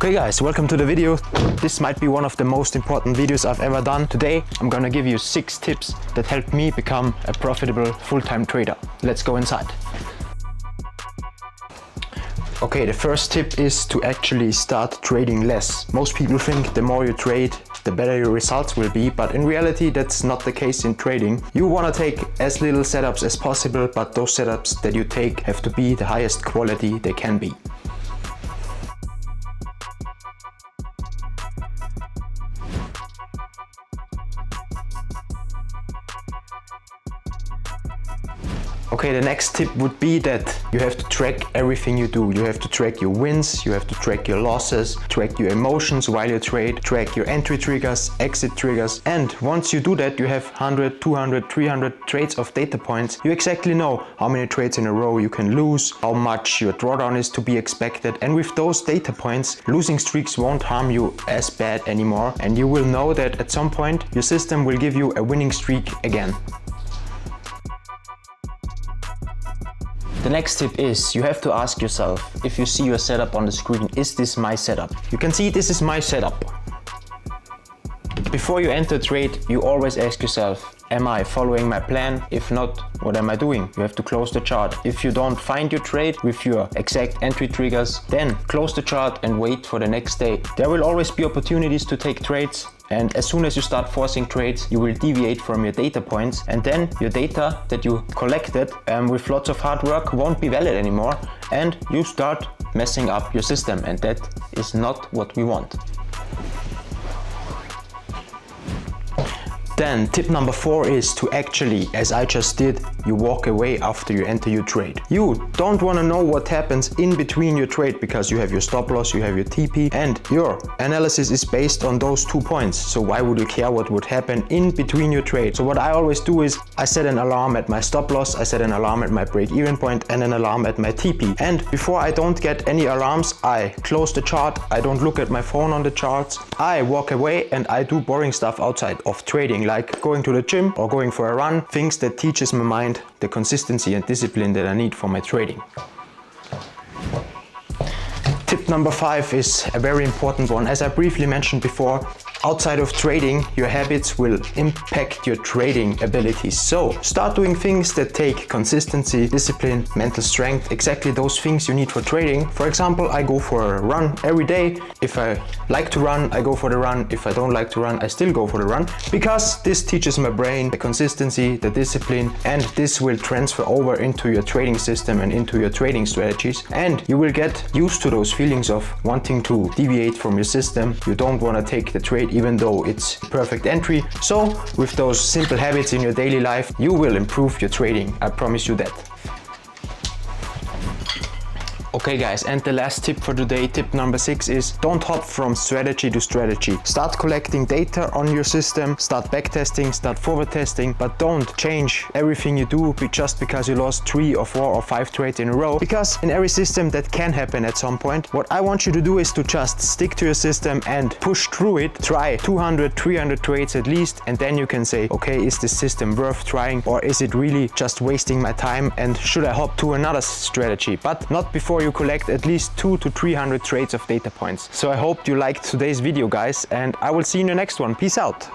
Okay guys, welcome to the video. This might be one of the most important videos I've ever done. Today I'm gonna give you 6 tips that helped me become a profitable full-time trader. Let's go inside. Okay, the first tip is to actually start trading less. Most people think the more you trade, the better your results will be, but in reality that's not the case in trading. You want to take as little setups as possible, but those setups that you take have to be the highest quality they can be. Okay, the next tip would be that you have to track everything you do. You have to track your wins, you have to track your losses, track your emotions while you trade, track your entry triggers, exit triggers. And once you do that, you have 100, 200, 300 trades of data points. You exactly know how many trades in a row you can lose, how much your drawdown is to be expected. And with those data points, losing streaks won't harm you as bad anymore. And you will know that at some point, your system will give you a winning streak again. The next tip is you have to ask yourself, if you see your setup on the screen, is this my setup? You can see this is my setup. Before you enter a trade, you always ask yourself, am I following my plan? If not, what am I doing? You have to close the chart. If you don't find your trade with your exact entry triggers, then close the chart and wait for the next day. There will always be opportunities to take trades. And as soon as you start forcing trades, you will deviate from your data points, and then your data that you collected with lots of hard work won't be valid anymore, and you start messing up your system, and that is not what we want. Then tip number 4 is to actually, as I just did, you walk away after you enter your trade. You don't want to know what happens in between your trade because you have your stop loss, you have your TP, and your analysis is based on those 2 points. So why would you care what would happen in between your trade? So what I always do is I set an alarm at my stop loss, I set an alarm at my break-even point, and an alarm at my TP. And before I don't get any alarms, I close the chart, I don't look at my phone on the charts, I walk away and I do boring stuff outside of trading, like going to the gym or going for a run, things that teaches my mind the consistency and discipline that I need for my trading. Tip number 5 is a very important one. As I briefly mentioned before, outside of trading, your habits will impact your trading abilities. So start doing things that take consistency, discipline, mental strength, exactly those things you need for trading. For example, I go for a run every day. If I like to run, I go for the run. If I don't like to run, I still go for the run, because this teaches my brain the consistency, the discipline, and this will transfer over into your trading system and into your trading strategies. And you will get used to those feelings of wanting to deviate from your system. You don't want to take the trade even though it's perfect entry. So with those simple habits in your daily life, you will improve your trading. I promise you that. Okay guys, and the last tip for today, tip number 6, is don't hop from strategy to strategy. Start collecting data on your system, start backtesting, start forward testing, but don't change everything you do just because you lost 3 or 4 or 5 trades in a row, because in every system that can happen at some point. What I want you to do is to just stick to your system and push through it. Try 200, 300 trades at least, and then you can say, okay, is this system worth trying, or is it really just wasting my time, and should I hop to another strategy? But not before you collect at least 200 to 300 trades of data points. So I hope you liked today's video, guys, and I will see you in the next one. Peace out.